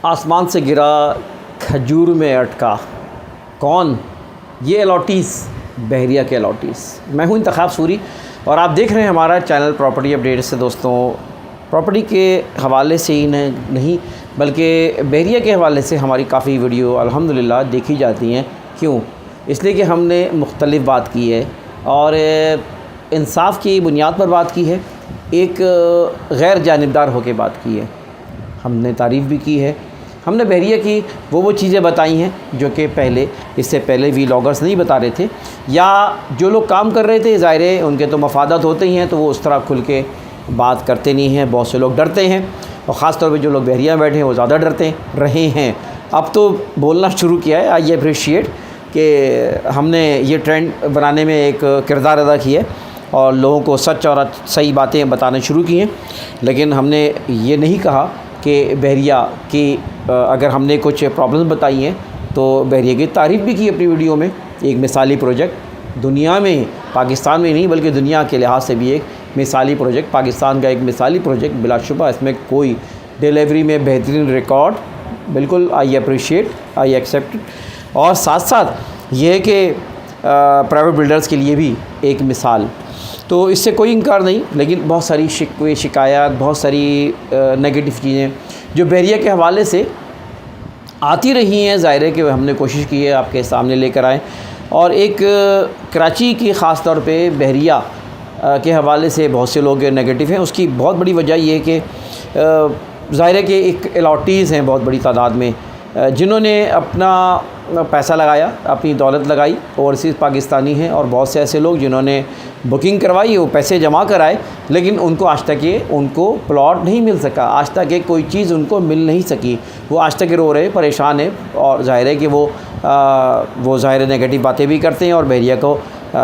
आसमान से गिरा खजूर में अटका, कौन? ये अलॉटीज़, बहरिया के अलॉटीज़। मैं हूँ इंतखाब सूरी और आप देख रहे हैं हमारा चैनल प्रॉपर्टी अपडेट से। दोस्तों, प्रॉपर्टी के हवाले से ही नहीं बल्कि बहरिया के हवाले से हमारी काफ़ी वीडियो अल्हम्दुलिल्लाह देखी जाती हैं। क्यों? इसलिए कि हमने मुख्तलिफ़ बात की है और इंसाफ की बुनियाद पर बात की है, एक गैर जानिबदार होकर बात की है। हमने तारीफ़ भी की है, हमने बहरिया की वो चीज़ें बताई हैं जो कि इससे पहले व्लॉगर्स नहीं बता रहे थे, या जो लोग काम कर रहे थे ज़ाहिर है उनके तो मफादात होते ही हैं, तो वो उस तरह खुल के बात करते नहीं हैं। बहुत से लोग डरते हैं और ख़ास तौर पे जो लोग बहरिया में बैठे हैं वो ज़्यादा डरते रहे हैं। अब तो बोलना शुरू किया है। आई अप्रिशिएट कि हमने ये ट्रेंड बनाने में एक किरदार अदा किया है और लोगों को सच और सही बातें बताना शुरू की हैं। लेकिन हमने ये नहीं कहा कि बहरिया की अगर हमने कुछ प्रॉब्लम्स बताई हैं तो बहरिया की तारीफ़ भी की अपनी वीडियो में। एक मिसाली प्रोजेक्ट दुनिया में, पाकिस्तान में नहीं बल्कि दुनिया के लिहाज से भी एक मिसाली प्रोजेक्ट, पाकिस्तान का एक मिसाली प्रोजेक्ट बिलाशुबा। इसमें कोई डिलीवरी में बेहतरीन रिकॉर्ड, बिल्कुल आई अप्रिशिएट, आई एक्सेप्ट। और साथ साथ ये है कि प्राइवेट बिल्डर्स के लिए भी एक मिसाल, तो इससे कोई इनकार नहीं। लेकिन बहुत सारी शिकवे शिकायत, बहुत सारी नेगेटिव चीज़ें जो बहरिया के हवाले से आती रही हैं, ज़ाहिर है कि हमने कोशिश की है आपके सामने लेकर आएँ। और एक कराची की ख़ास तौर पे बहरिया के हवाले से बहुत से लोग नेगेटिव हैं। उसकी बहुत बड़ी वजह ये है कि ज़ाहिर है कि एक अलॉटीज़ हैं बहुत बड़ी तादाद में जिन्होंने अपना पैसा लगाया, अपनी दौलत लगाई, ओवरसीज़ पाकिस्तानी हैं, और बहुत से ऐसे लोग जिन्होंने बुकिंग करवाई, वो पैसे जमा कराए, लेकिन उनको आज तक उनको प्लॉट नहीं मिल सका, आज तक कोई चीज़ उनको मिल नहीं सकी। वो आज तक रो रहे, परेशान है। और ज़ाहिर है कि वो ज़ाहिर नेगेटिव बातें भी करते हैं और बहरिया को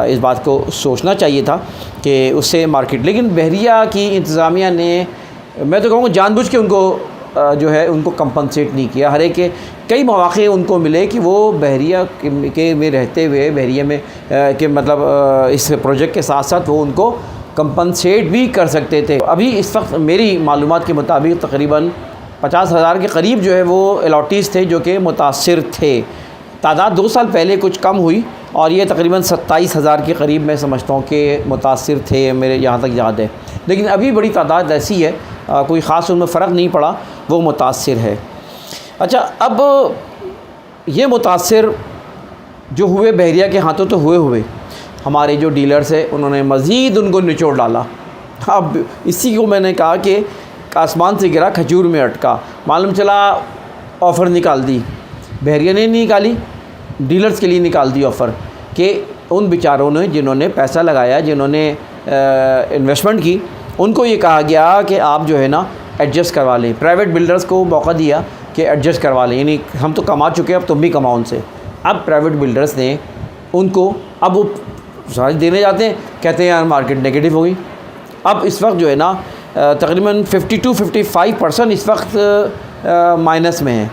इस बात को सोचना चाहिए था कि उससे मार्केट, लेकिन बहरिया की इंतज़ामिया ने, मैं तो कहूँगा जानबूझ के उनको कंपनसेट नहीं किया। हर एक के कई मौक़े उनको मिले कि वो बहरिया के में रहते हुए बहरिया में के मतलब इस प्रोजेक्ट के साथ साथ वो उनको कंपनसेट भी कर सकते थे। अभी इस वक्त मेरी मालूमात के मुताबिक तकरीबन 50,000 के करीब जो है वो अलॉटीज़ थे जो कि मुतासिर थे। तादाद 2 साल पहले कुछ कम हुई और ये तकरीबन 27,000 के करीब मैं समझता हूँ कि मुतासिर थे, मेरे यहाँ तक याद है। लेकिन अभी बड़ी तादाद ऐसी है, कोई ख़ास उनमें फ़र्क नहीं पड़ा, वो मुतासिर है। अच्छा, अब ये मुतासिर जो हुए बहरिया के हाथों तो हुए, हमारे जो डीलर्स हैं उन्होंने मज़ीद उनको निचोड़ डाला। अब इसी को मैंने कहा कि आसमान से गिरा खजूर में अटका। मालूम चला ऑफ़र निकाल दी, बहरिया ने नहीं निकाली, डीलर्स के लिए निकाल दी ऑफ़र कि उन बेचारों ने जिन्होंने पैसा लगाया, जिन्होंने इन्वेस्टमेंट की, उनको ये कहा गया कि आप जो है ना एडजस्ट करवा लें। प्राइवेट बिल्डर्स को मौका दिया कि एडजस्ट करवा लें, यानी हम तो कमा चुके हैं, अब तुम भी कमाओ उनसे। अब प्राइवेट बिल्डर्स ने उनको, अब वो सारे देने जाते हैं, कहते हैं यार मार्केट नेगेटिव हो गई। अब इस वक्त जो है ना तकरीबन 52-55% इस वक्त माइनस में है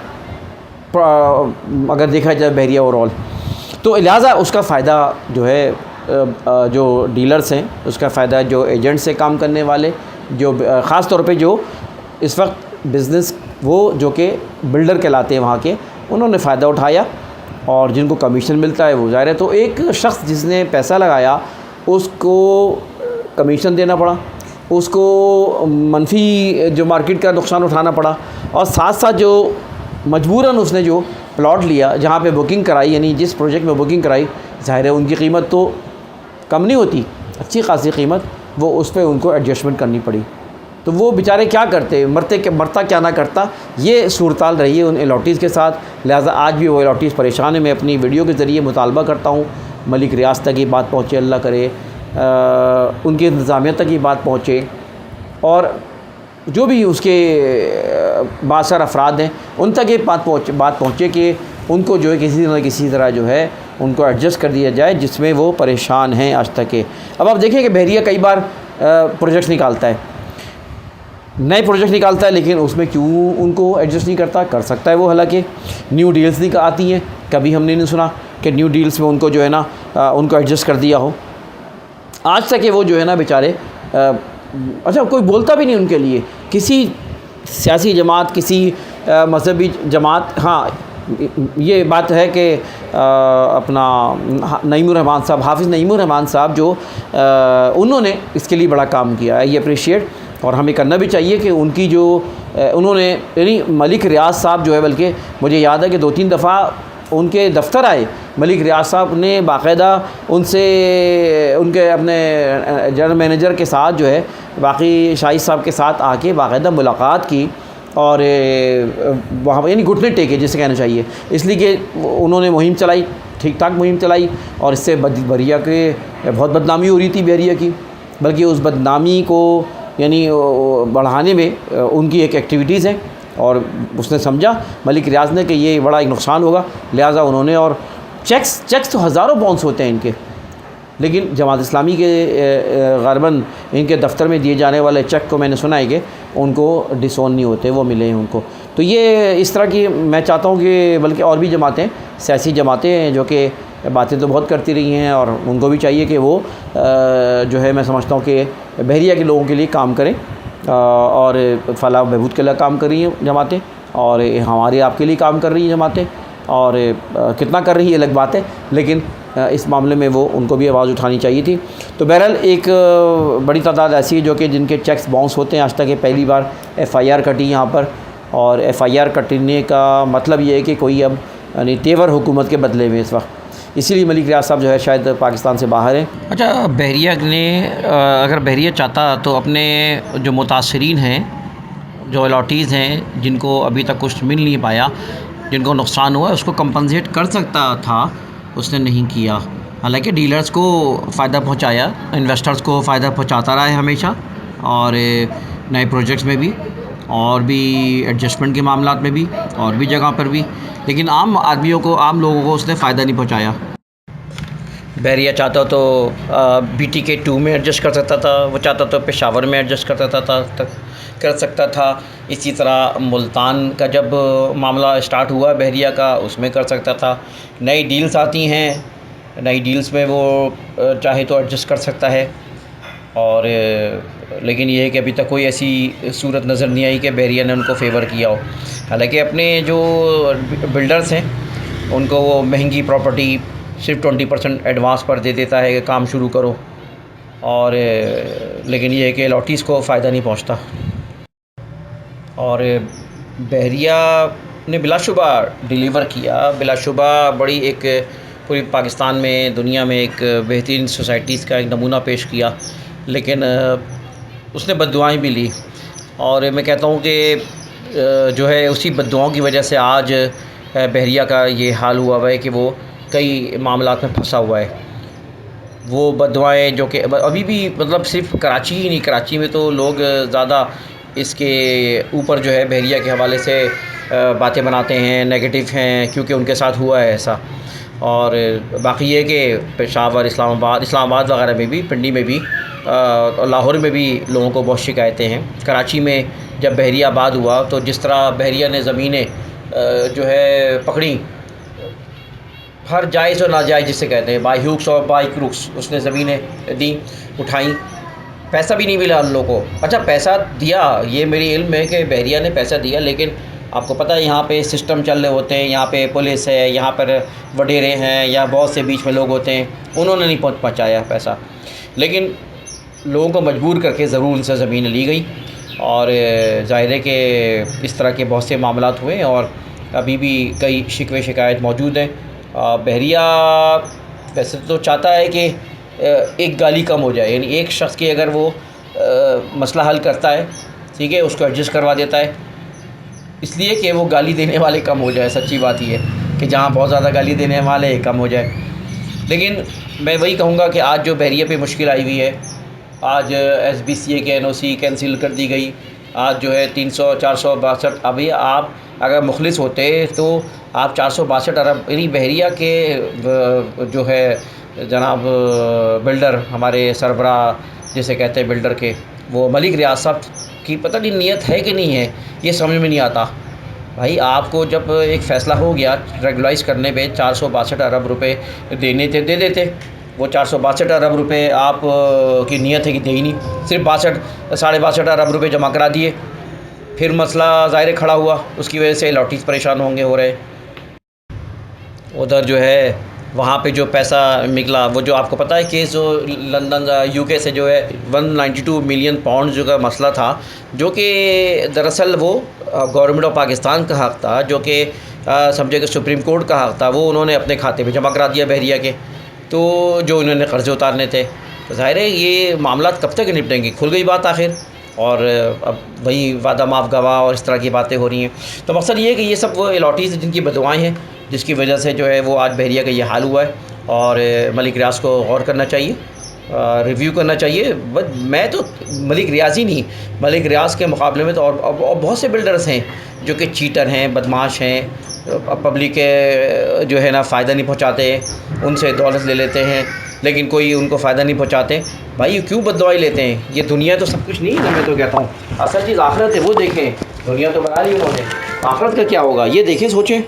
अगर देखा जाए बहरिया ओवरऑल। तो लिहाजा उसका फ़ायदा जो है जो डीलर्स हैं, उसका फ़ायदा जो एजेंट से काम करने वाले, जो ख़ास तौर पे जो इस वक्त बिज़नेस वो जो कि बिल्डर कहलाते हैं वहाँ के, उन्होंने फ़ायदा उठाया और जिनको कमीशन मिलता है वो ज़ाहिर है। तो एक शख्स जिसने पैसा लगाया उसको कमीशन देना पड़ा, उसको मनफी जो मार्केट का नुकसान उठाना पड़ा, और साथ साथ जो मजबूरन उसने जो प्लॉट लिया जहाँ पे बुकिंग कराई, यानी जिस प्रोजेक्ट में बुकिंग कराई, ज़ाहिर है उनकी कीमत तो कम नहीं होती, अच्छी खासी कीमत, वो उस पर उनको एडजस्टमेंट करनी पड़ी। तो वो बेचारे क्या करते, मरता क्या ना करता, ये सूरताल रही है उन अलॉटीज़ के साथ। लिहाजा आज भी वो अलॉटीज़ परेशान है। मैं अपनी वीडियो के ज़रिए मुतालबा करता हूँ मलिक रियाज तक ये बात पहुँचे, अल्लाह करे उनकी इंतज़ामिया तक ये बात पहुँचे, और जो भी उसके बासर अफराद हैं उन तक ये बात पहुँचे कि उनको जो है किसी तरह जो है उनको एडजस्ट कर दिया जाए जिसमें वो परेशान हैं आज तक के। अब आप देखिए कि बहरिया कई बार प्रोजेक्ट्स निकालता है, नए प्रोजेक्ट निकालता है, लेकिन उसमें क्यों उनको एडजस्ट नहीं करता? कर सकता है वो, हालांकि न्यू डील्स नहीं आती हैं, कभी हमने नहीं सुना कि न्यू डील्स में उनको जो है ना उनको एडजस्ट कर दिया हो। आज तक वो जो है ना बेचारे, अच्छा कोई बोलता भी नहीं उनके लिए, किसी सियासी जमात, किसी मजहबी जमात, हाँ ये बात है कि अपना नईमुर रहमान साहब, हाफिज़ नईमुर रहमान साहब जो उन्होंने इसके लिए बड़ा काम किया है, ये अप्रिशिएट और हमें करना भी चाहिए कि उनकी जो उन्होंने यानी मलिक रियाज साहब जो है, बल्कि मुझे याद है कि 2-3 दफ़ा उनके दफ्तर आए मलिक रियाज साहब ने, बाकायदा उनसे उनके अपने जनरल मैनेजर के साथ जो है बाकी शाहिद साहब के साथ आके बाकायदा मुलाकात की और वहाँ पर यानी घुटने टेके जिसे कहना चाहिए, इसलिए कि उन्होंने मुहिम चलाई, ठीक ठाक मुहिम चलाई और इससे बहरिया के बहुत बदनामी हो रही थी बहरिया की, बल्कि उस बदनामी को यानी बढ़ाने में उनकी एक एक्टिविटीज़ हैं और उसने समझा मलिक रियाज ने कि ये बड़ा एक नुकसान होगा, लिहाजा उन्होंने और चेक्स तो हज़ारों बाउंस होते हैं इनके, लेकिन जमात इस्लामी के ग़ालिबन इनके दफ्तर में दिए जाने वाले चेक को मैंने सुना है कि उनको डिसोन नहीं होते, वो मिले हैं उनको। तो ये इस तरह की मैं चाहता हूँ कि बल्कि और भी जमातें, सियासी जमातें हैं जो कि बातें तो बहुत करती रही हैं और उनको भी चाहिए कि वो जो है मैं समझता हूँ कि बहरिया के लोगों के लिए काम करें और फलाह बहबूद के लिए काम कर रही हैं जमातें और हमारे आपके लिए काम कर रही हैं जमातें और कितना कर रही है अलग बात है, लेकिन इस मामले में वो उनको भी आवाज़ उठानी चाहिए थी। तो बहरहाल एक बड़ी तादाद ऐसी है जो कि जिनके चेक्स बाउंस होते हैं। आज तक ये पहली बार FIR कटी यहाँ पर और FIR कटने का मतलब ये है कि कोई अब यानी तेवर हुकूमत के बदले में इस वक्त, इसीलिए मलिक रियाज साहब जो है शायद पाकिस्तान से बाहर हैं। अच्छा, बहरिया ने अगर बहरिया चाहता तो अपने जो मुतासरीन हैं, जो अलॉटीज़ हैं जिनको अभी तक कुछ मिल नहीं पाया, जिनको नुकसान हुआ, उसको कंपनसेट कर सकता था, उसने नहीं किया। हालांकि डीलर्स को फ़ायदा पहुंचाया, इन्वेस्टर्स को फ़ायदा पहुंचाता रहा है हमेशा और नए प्रोजेक्ट्स में भी और भी एडजस्टमेंट के मामलात में भी और भी जगह पर भी, लेकिन आम आदमियों को, आम लोगों को उसने फ़ायदा नहीं पहुंचाया। बहरिया चाहता तो BTK 2 में एडजस्ट कर सकता था, वो चाहता तो पेशावर में एडजस्ट कर सकता था। इसी तरह मुल्तान का जब मामला स्टार्ट हुआ बहरिया का, उसमें कर सकता था। नई डील्स आती हैं, नई डील्स में वो चाहे तो एडजस्ट कर सकता है और लेकिन ये है कि अभी तक कोई ऐसी सूरत नज़र नहीं आई कि बहरिया ने उनको फ़ेवर किया हो। हालांकि अपने जो बिल्डर्स हैं उनको वो महंगी प्रॉपर्टी सिर्फ 20% एडवांस पर दे देता है कि काम शुरू करो और लेकिन ये है कि लॉटीज़ को फ़ायदा नहीं पहुंचता। और बहरिया ने बिलाशुबा डिलीवर किया, बिलाशुबा बड़ी एक पूरी पाकिस्तान में, दुनिया में एक बेहतरीन सोसाइटीज़ का एक नमूना पेश किया, लेकिन उसने बद्दुआएं भी ली और मैं कहता हूँ कि जो है उसी बद्दुआओं की वजह से आज बहरिया का ये हाल हुआ है कि वो कई मामलात में फंसा हुआ है। वो बद्दुआएं जो कि अभी भी मतलब सिर्फ कराची ही नहीं, कराची में तो लोग ज़्यादा इसके ऊपर जो है बहरिया के हवाले से बातें बनाते हैं, नेगेटिव हैं, क्योंकि उनके साथ हुआ है ऐसा। और बाकी ये कि पेशावर, इस्लामाबाद वगैरह में भी, पिंडी में भी और लाहौर में भी लोगों को बहुत शिकायतें हैं। कराची में जब बहरियाबाद हुआ तो जिस तरह बहरिया ने ज़मीनें जो है पकड़ी, हर जायज़ और नाजायज़ जिसे कहते हैं, बाई हुक्स और बाई क्रूक्स, उसने ज़मीनें दी, उठाई, पैसा भी नहीं मिला उन लोगों को। अच्छा, पैसा दिया, ये मेरी इल्म है कि बहरिया ने पैसा दिया, लेकिन आपको पता है यहाँ पे सिस्टम चल रहे होते हैं, यहाँ पे पुलिस है, यहाँ पर वडेरे हैं या बहुत से बीच में लोग होते हैं, उन्होंने नहीं पहुँचाया पैसा, लेकिन लोगों को मजबूर करके ज़रूर उनसे ज़मीन ली गई और ज़ाहिर है कि इस तरह के बहुत से मामलात हुए और अभी भी कई शिकवे शिकायत मौजूद हैं। बहरिया वैसे तो चाहता है कि एक गाली कम हो जाए, यानी एक शख्स की अगर वो मसला हल करता है, ठीक है, उसको एडजस्ट करवा देता है, इसलिए कि वो गाली देने वाले कम हो जाए। सच्ची बात ये है कि जहाँ बहुत ज़्यादा गाली देने वाले कम हो जाए। लेकिन मैं वही कहूँगा कि आज जो बहरिया पे मुश्किल आई हुई है, आज SBCA के NOC कैंसिल कर दी गई, आज जो है 462 अभी आप अगर मुखलिस होते तो आप 462 अरब, यानी बहरिया के जो है जनाब बिल्डर, हमारे सरबरा जिसे कहते हैं बिल्डर के, वो मलिक रियाज साहब की पता नहीं नीयत है कि नहीं है, ये समझ में नहीं आता। भाई आपको जब एक फ़ैसला हो गया रेगुलाइज़ करने पे 462 अरब रुपए देने थे, दे देते। वो 462 अरब रुपए आप की नीयत है कि दे ही नहीं, सिर्फ 62 साढ़े 62 अरब रुपए जमा करा दिए, फिर मसला ज़ाहिर खड़ा हुआ, उसकी वजह से अलॉटीज़ परेशान हो रहे। उधर जो है वहाँ पे जो पैसा निकला, वो जो आपको पता है कि जो लंदन यूके से जो है 192 मिलियन पाउंड जो का मसला था, जो कि दरअसल वो गवर्नमेंट ऑफ पाकिस्तान का हक़ था, जो कि समझे कि सुप्रीम कोर्ट का हक़ था, वो उन्होंने अपने खाते में जमा करा दिया बहरिया के। तो जो इन्होंने कर्ज़े उतारने थे, तो ज़ाहिर है ये मामला कब तक निपटेंगे, खुल गई बात आखिर। और अब वही वादा माफ़ गवाह और इस तरह की बातें हो रही हैं। तो मकसद ये है कि ये सब वो अलॉटीज़ जिनकी बददुआएँ हैं, जिसकी वजह से जो है वो आज बहरिया का ये हाल हुआ है। और मलिक रियाज को गौर करना चाहिए, रिव्यू करना चाहिए। बट मैं तो मलिक रियाज ही नहीं, मलिक रियाज के मुकाबले में तो और बहुत से बिल्डर्स हैं जो कि चीटर हैं, बदमाश हैं, पब्लिक के जो है ना फ़ायदा नहीं पहुंचाते, उनसे दौलत ले लेते हैं, लेकिन कोई उनको फ़ायदा नहीं पहुंचाते। भाई क्यों बददुआई लेते हैं? ये दुनिया तो सब कुछ नहीं है ना, मैं तो कहता हूँ असल चीज़ आखिरत है। वो देखें, दुनिया तो बना ली उन्होंने, आखिरत का क्या होगा ये देखें, सोचें।